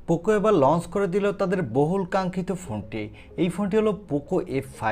Poco এবার launch করে দিল তাদের বহুল কাঙ্ক্ষিত ফোনটি। এই ফোনটি হলো পোকো F5।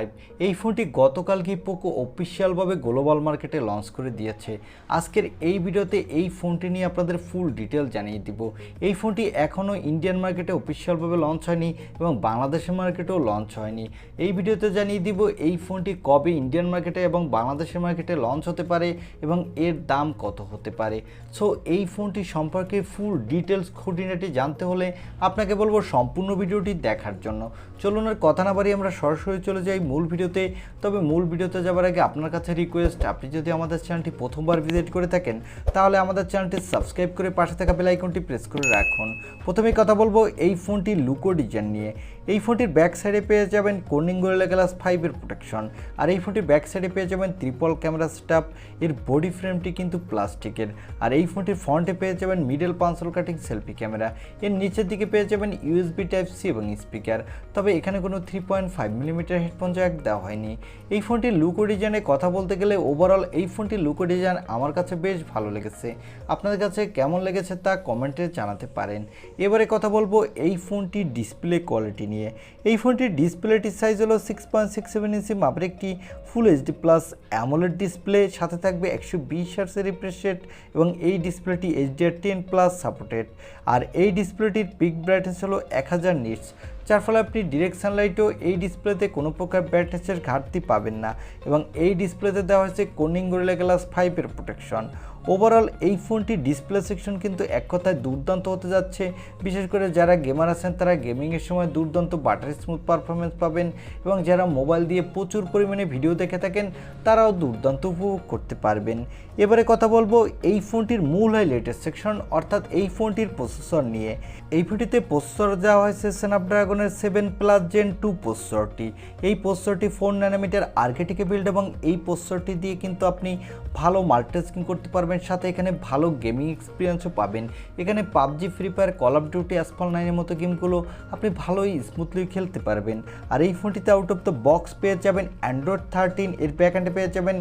এই ফোনটি গতকালকেই পোকো অফিসিয়ালভাবে গ্লোবাল মার্কেটে লঞ্চ করে দিয়েছে। আজকের এই ভিডিওতে এই ফোনটি নিয়ে আপনাদের ফুল ডিটেল জানিয়ে দিব। এই ফোনটি এখনও ইন্ডিয়ান মার্কেটে অফিসিয়ালভাবে লঞ্চ হয়নি এবং বাংলাদেশের মার্কেটেও লঞ্চ হয়নি। এই ভিডিওতে জানিয়ে দিব এই ফোনটি কবে ইন্ডিয়ান মার্কেটে এবং বাংলাদেশের মার্কেটে লঞ্চ হতে পারে এবং এর দাম কত হতে পারে। সো এই ফোনটি সম্পর্কে ফুল ডিটেলস খুঁটিনাটি জানতে হলে আপনাকে বলবো সম্পূর্ণ ভিডিওটি দেখার জন্য। চলুন আর কথা না বাড়িয়ে আমরা সরাসরি চলে যাই মূল ভিডিওতে। তবে মূল ভিডিওতে যাবার আগে আপনার কাছে রিকোয়েস্ট, আপনি যদি আমাদের চ্যানেলটি প্রথমবার ভিজিট করে থাকেন তাহলে আমাদের চ্যানেলটি সাবস্ক্রাইব করে পাশে থাকা বেল আইকনটি প্রেস করে রাখুন। প্রথমেই কথা বলবো এই ফোনটির লুকো ডিজাইন নিয়ে। এই ফোনটির ব্যাক সাইডে পেয়ে যাবেন কর্নিং গরিলা গ্লাস 5-এর প্রোটেকশন, আর এই ফোনটির ব্যাক সাইডে পেয়ে যাবেন ট্রিপল ক্যামেরা সেটআপ। এর বডি ফ্রেমটি কিন্তু প্লাস্টিকের। আর এই ফোনটির ফ্রন্টে পেয়ে যাবেন মিডল পাঞ্চল কাটিং সেলফি ক্যামেরা। এর নিচের দিকে পেয়ে যাবেন USB Type-C এবং স্পিকার। তবে এখানে কোনো 3.5mm হেডফোন জ্যাক দেওয়া হয়নি। এই ফোনটির লুকো ডিজাইনে কথা বলতে গেলে ওভারঅল এই ফোনটির লুকো ডিজাইন আমার কাছে বেশ ভালো লেগেছে। আপনাদের কাছে কেমন লেগেছে তা কমেন্টে জানাতে পারেন। এবারে কথা বলবো এই ফোনটির ডিসপ্লে কোয়ালিটি নিয়ে। এই ফোনটির ডিসপ্লেটির সাইজ হলো 6.67 ইঞ্চি মাপের একটি ফুল HD+ অ্যামোলেড ডিসপ্লে, সাথে থাকবে 120 Hz রিফ্রেশ রেট এবং এই ডিসপ্লেটি HDR10+ সাপোর্টেড। আর এই ডিসপ্লেটির পিক ব্রাইটনেস হলো 1000 নিটস, যার ফলে আপনি ডিরেক্ট সানলাইটেও এই ডিসপ্লেতে কোনো প্রকার ব্রাইটনেসের ঘাটতি পাবেন না। এবং এই ডিসপ্লেতে দেওয়া হয়েছে কর্নিং গরিলা গ্লাস 5-এর প্রোটেকশন। ওভারঅল এই ফোনটির ডিসপ্লে সেকশন কিন্তু এক কথায় দুর্দান্ত হতে যাচ্ছে। বিশেষ করে যারা গেমার আছেন তারা গেমিংয়ের সময় দুর্দান্ত বাটার স্মুথ পারফরমেন্স পাবেন এবং যারা মোবাইল দিয়ে প্রচুর পরিমাণে ভিডিও দেখে থাকেন তারাও দুর্দান্ত উপভোগ করতে পারবেন। এবারে কথা বলবো এই ফোনটির মূল হাইলাইটের সেকশন, অর্থাৎ এই ফোনটির প্রসেসর নিয়ে। এই ফোনটিতে প্রসেসর দেওয়া হয়েছে স্ন্যাপড্রাগনের 7+ Gen 2 প্রসেসরটি। এই প্রসেসরটি 4nm আর্কিটেক্টে বিল্ড এবং এই প্রসেসরটি দিয়ে কিন্তু আপনি ভালো মাল্টিটাস্কিং করতে পারবেন, সাথে এখানে ভালো গেমিং এক্সপিরিয়েন্সও পাবেন। এখানে PUBG, Free Fire, Call of Duty, Asphalt 9-এর মতো গেমগুলো আপনি ভালোই স্মুথলি খেলতে পারবেন। আর এই ফোনটিতে আউট অফ দ্য বক্স পেয়ে যাবেন Android 13, এর ব্যাকএন্ডে পেয়ে যাবেন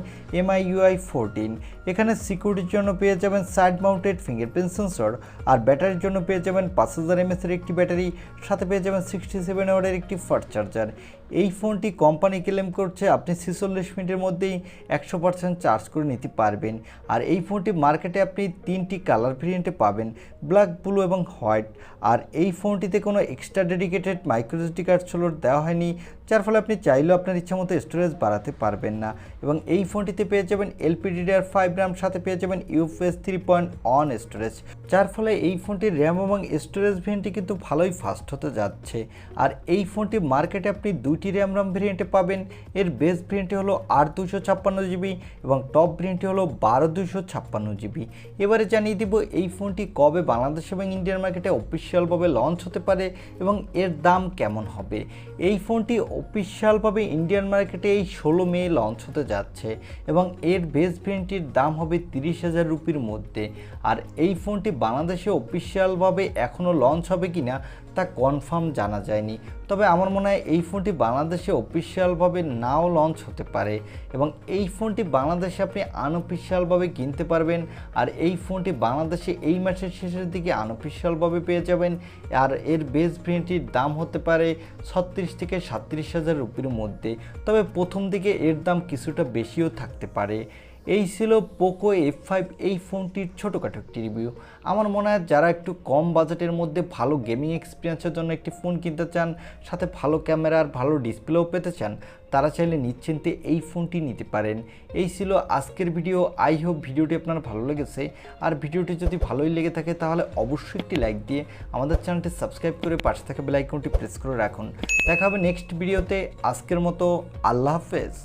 MIUI 14। এখানে সিকিউরিটির জন্য পেয়ে যাবেন সাইড মাউন্টেড ফিঙ্গারপ্রিন্ট সেন্সর, আর ব্যাটারির জন্য পেয়ে যাবেন 5000 mAh-এর একটি ব্যাটারি, সাথে পেয়ে যাবেন 67 ওয়াটের একটি ফাস্ট চার্জার। এই ফোনটি কোম্পানি ক্লেম করছে আপনি 46 মিনিটের মধ্যেই 100% চার্জ করে নিতে পারবেন। আর এই ফোনটি মার্কেটে আপনি 3টি কালার ভেরিয়েন্টে পাবেন, ব্ল্যাক, ব্লু এবং হোয়াইট। আর এই ফোনটিতে কোনো extra dedicated microSD card slot দেওয়া হয়নি, যার ফলে আপনি চাইলেও আপনার ইচ্ছা মতো স্টোরেজ বাড়াতে পারবেন না। এবং এই ফোনটিতে পেয়ে যাবেন LPDDR5 RAM, সাথে পেয়ে যাবেন UFS 3.1 স্টোরেজ, যার ফলে এই ফোনটির র্যাম এবং স্টোরেজ ভেরিয়েন্টটি কিন্তু ভালোই ফাস্ট হতে যাচ্ছে। আর এই ফোনটি মার্কেটে আপনি 2টি RAM ভেরিয়েন্টে পাবেন। এর বেস ভেরিয়েন্টটি হলো 8/256GB এবং টপ ভেরিয়েন্টটি হলো 12/256GB। এবারে জানিয়ে দিব এই ফোনটি কবে বাংলাদেশ এবং ইন্ডিয়ান মার্কেটে অফিসিয়ালভাবে লঞ্চ হতে পারে এবং এর দাম কেমন হবে। এই ফোনটি অফিসিয়ালভাবে ইন্ডিয়ান মার্কেটে এই 16 মে লঞ্চ হতে যাচ্ছে এবং এর বেস ভেরিয়েন্টটির দাম হবে 30,000 রুপির মধ্যে। আর এই ফোনটি বাংলাদেশে অফিসিয়ালভাবে এখনও লঞ্চ হবে কিনা তা কনফার্ম জানা যায়নি। তবে আমার মনে হয় এই ফোনটি বাংলাদেশে অফিসিয়ালভাবে নাও লঞ্চ হতে পারে এবং এই ফোনটি বাংলাদেশে আপনি আনঅফিসিয়ালভাবে কিনতে পারবেন। আর এই ফোনটি বাংলাদেশে এই মাসের শেষের দিকে আনঅফিসিয়ালভাবে পেয়ে যাবেন। আর এর বেস ভেরিয়েন্টটির দাম হতে পারে 36 থেকে 37,000 রুপির মধ্যে, তবে প্রথম দিকে এর দাম কিছুটা বেশিও থাকতে পারে। এই ছিল পোকো F5 এই ফোনটির ছোটোখাটো একটি রিভিউ। আমার মনে হয় যারা একটু কম বাজেটের মধ্যে ভালো গেমিং এক্সপিরিয়েন্সের জন্য একটি ফোন কিনতে চান, সাথে ভালো ক্যামেরা আর ভালো ডিসপ্লেও পেতে চান, তারা চাইলে নিশ্চিন্তে এই ফোনটি নিতে পারেন। এই ছিল আজকের ভিডিও। আই হোপ ভিডিওটি আপনার ভালো লেগেছে। আর ভিডিওটি যদি ভালোই লেগে থাকে তাহলে অবশ্যই একটি লাইক দিয়ে আমাদের চ্যানেলটি সাবস্ক্রাইব করে পাশে থাকা বেল আইকনটি প্রেস করে রাখুন। দেখা হবে নেক্সট ভিডিওতে। আজকের মতো আল্লাহ হাফেজ।